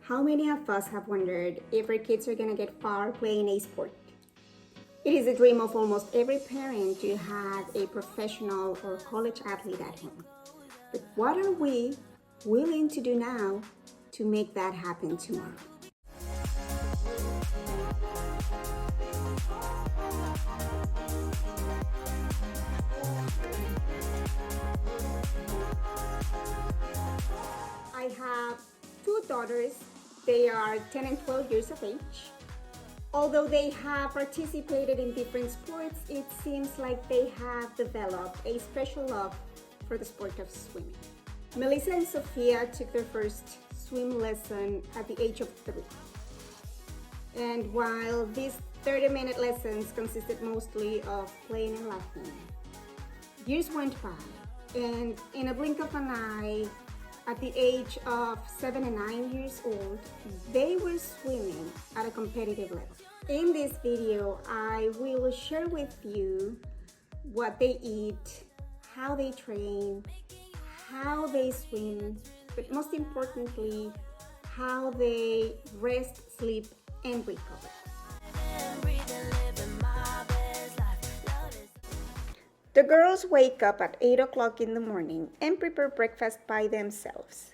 How many of us have wondered if our kids are going to get far playing a sport? It is a dream of almost every parent to have a professional or college athlete at home. But what are we willing to do now to make that happen tomorrow? I have two daughters. They are 10 and 12 years of age. Although they have participated in different sports, it seems like they have developed a special love for the sport of swimming. Melissa and Sophia took their first swim lesson at the age of 3. And while these 30-minute lessons consisted mostly of playing and laughing, years went by, and in a blink of an eye, at the age of 7 and 9 years old, they were swimming at a competitive level. In this video, I will share with you what they eat, how they train, how they swim, but most importantly, how they rest, sleep, and recover. The girls wake up at 8 o'clock in the morning and prepare breakfast by themselves.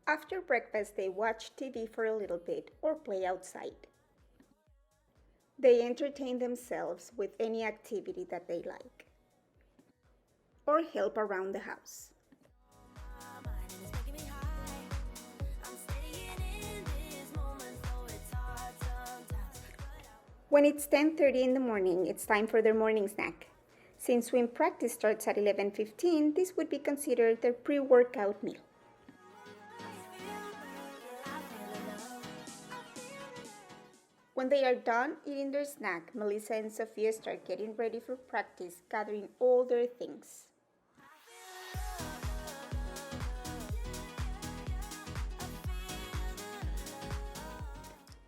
After breakfast, they watch TV for a little bit or play outside. They entertain themselves with any activity that they like or help around the house. When it's 10:30 in the morning, it's time for their morning snack. Since swim practice starts at 11:15, this would be considered their pre-workout meal. When they are done eating their snack, Melissa and Sophia start getting ready for practice, gathering all their things.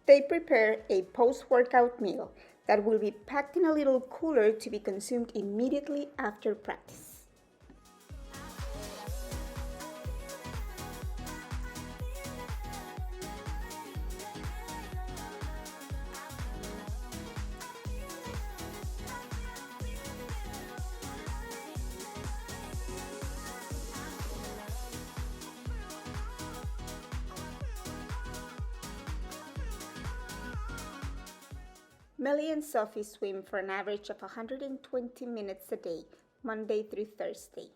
They prepare a post-workout meal that will be packed in a little cooler to be consumed immediately after practice. Melly and Sophie swim for an average of 120 minutes a day, Monday through Thursday.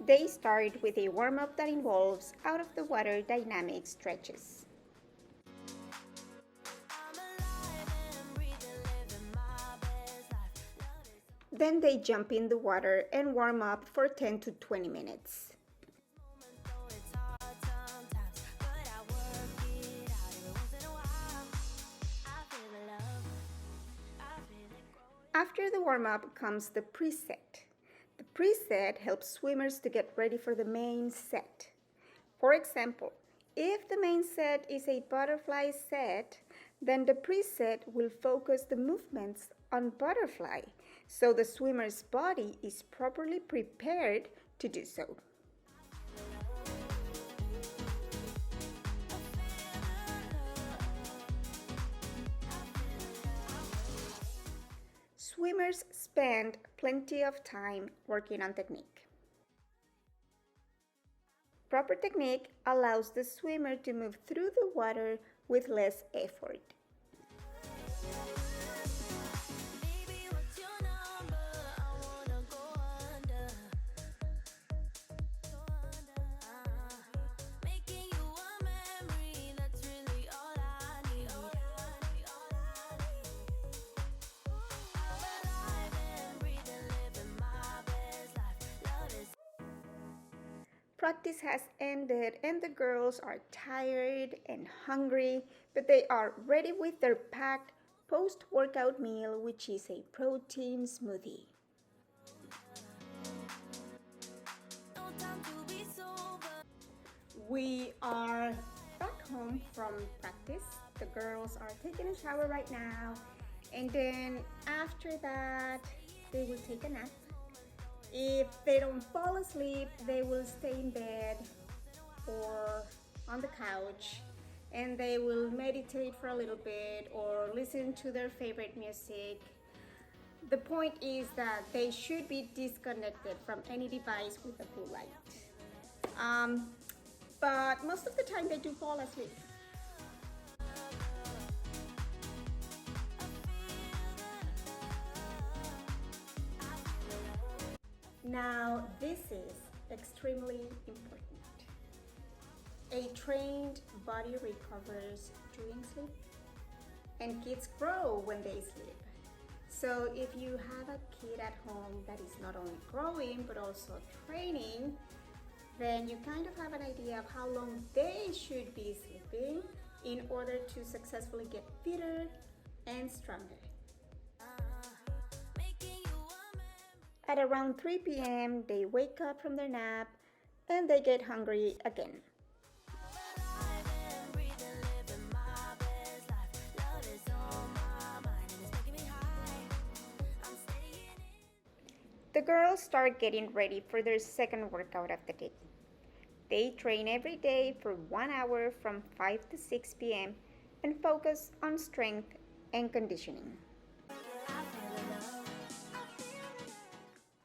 They start with a warm-up that involves out-of-the-water dynamic stretches. Then they jump in the water and warm up for 10 to 20 minutes. After the warm-up comes the preset. The preset helps swimmers to get ready for the main set. For example, if the main set is a butterfly set, then the preset will focus the movements on butterfly, so the swimmer's body is properly prepared to do so. Swimmers spend plenty of time working on technique. Proper technique allows the swimmer to move through the water with less effort. Practice has ended and the girls are tired and hungry, but they are ready with their packed post-workout meal, which is a protein smoothie. We are back home from practice. The girls are taking a shower right now, and then after that they will take a nap. If they don't fall asleep, they will stay in bed or on the couch, and they will meditate for a little bit or listen to their favorite music. The point is that they should be disconnected from any device with a blue light. But most of the time they do fall asleep. Now, this is extremely important. A trained body recovers during sleep, and kids grow when they sleep. So if you have a kid at home that is not only growing but also training, then you kind of have an idea of how long they should be sleeping in order to successfully get fitter and stronger. At around 3 p.m., they wake up from their nap and they get hungry again. The girls start getting ready for their second workout of the day. They train every day for 1 hour from 5 to 6 p.m. and focus on strength and conditioning.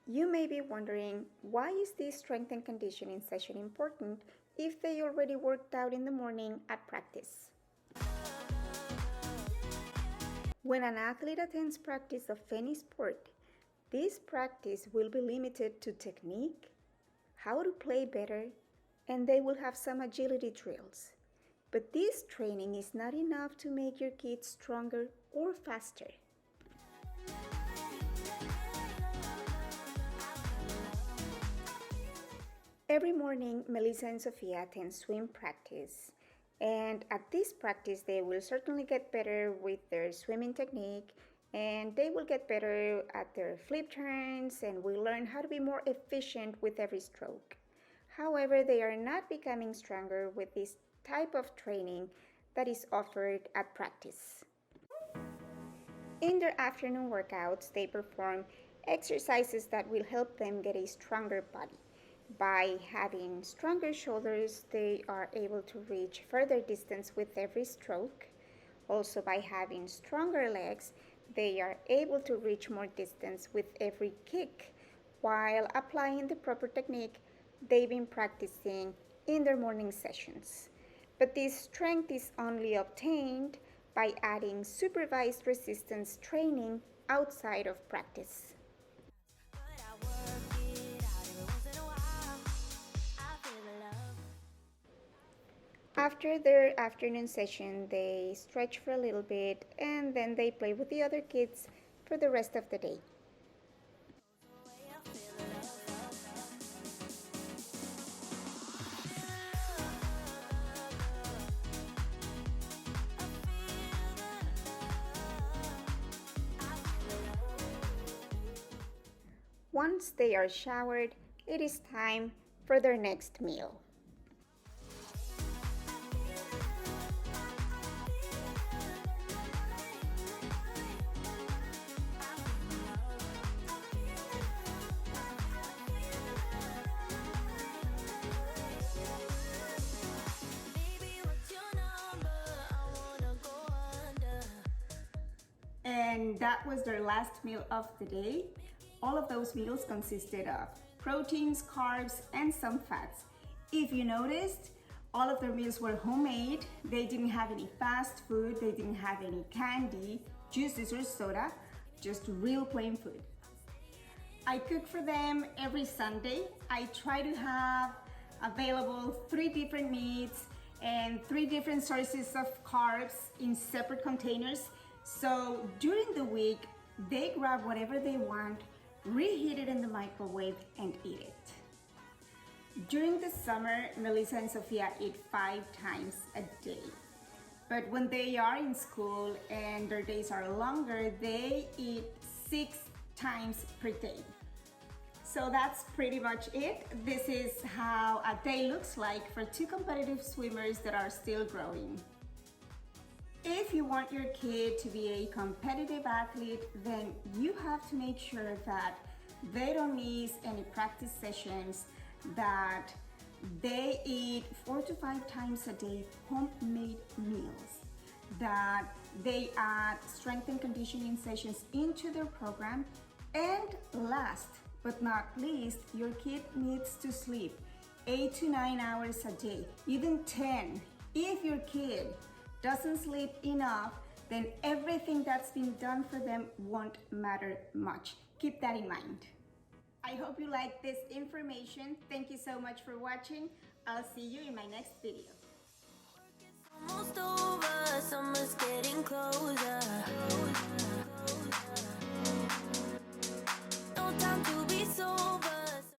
You may be wondering, why is this strength and conditioning session important if they already worked out in the morning at practice? When an athlete attends practice of any sport, this practice will be limited to technique, how to play better, and they will have some agility drills. But this training is not enough to make your kids stronger or faster. Every morning, Melissa and Sophia attend swim practice. And at this practice, they will certainly get better with their swimming technique, and they will get better at their flip turns and will learn how to be more efficient with every stroke. However, they are not becoming stronger with this type of training that is offered at practice. In their afternoon workouts, they perform exercises that will help them get a stronger body. By having stronger shoulders, they are able to reach further distance with every stroke. Also, by having stronger legs, they are able to reach more distance with every kick while applying the proper technique they've been practicing in their morning sessions. But this strength is only obtained by adding supervised resistance training outside of practice. After their afternoon session, they stretch for a little bit and then they play with the other kids for the rest of the day. Once they are showered, it is time for their next meal. And that was their last meal of the day. All of those meals consisted of proteins, carbs, and some fats. If you noticed, all of their meals were homemade. They didn't have any fast food, they didn't have any candy, juices, or soda, just real plain food. I cook for them every Sunday. I try to have available 3 different meats and 3 different sources of carbs in separate containers. So during the week, they grab whatever they want, reheat it in the microwave, and eat it. During the summer, Melissa and Sophia eat 5 times a day. But when they are in school and their days are longer, they eat 6 times per day. So that's pretty much it. This is how a day looks like for two competitive swimmers that are still growing. If you want your kid to be a competitive athlete, then you have to make sure that they don't miss any practice sessions, that they eat 4 to 5 times a day homemade meals, that they add strength and conditioning sessions into their program, and last but not least, your kid needs to sleep 8 to 9 hours a day, even 10. If your kid doesn't sleep enough, then everything that's been done for them won't matter much. Keep that in mind. I hope you like this information. Thank you so much for watching. I'll see you in my next video. Almost over, summer's getting closer.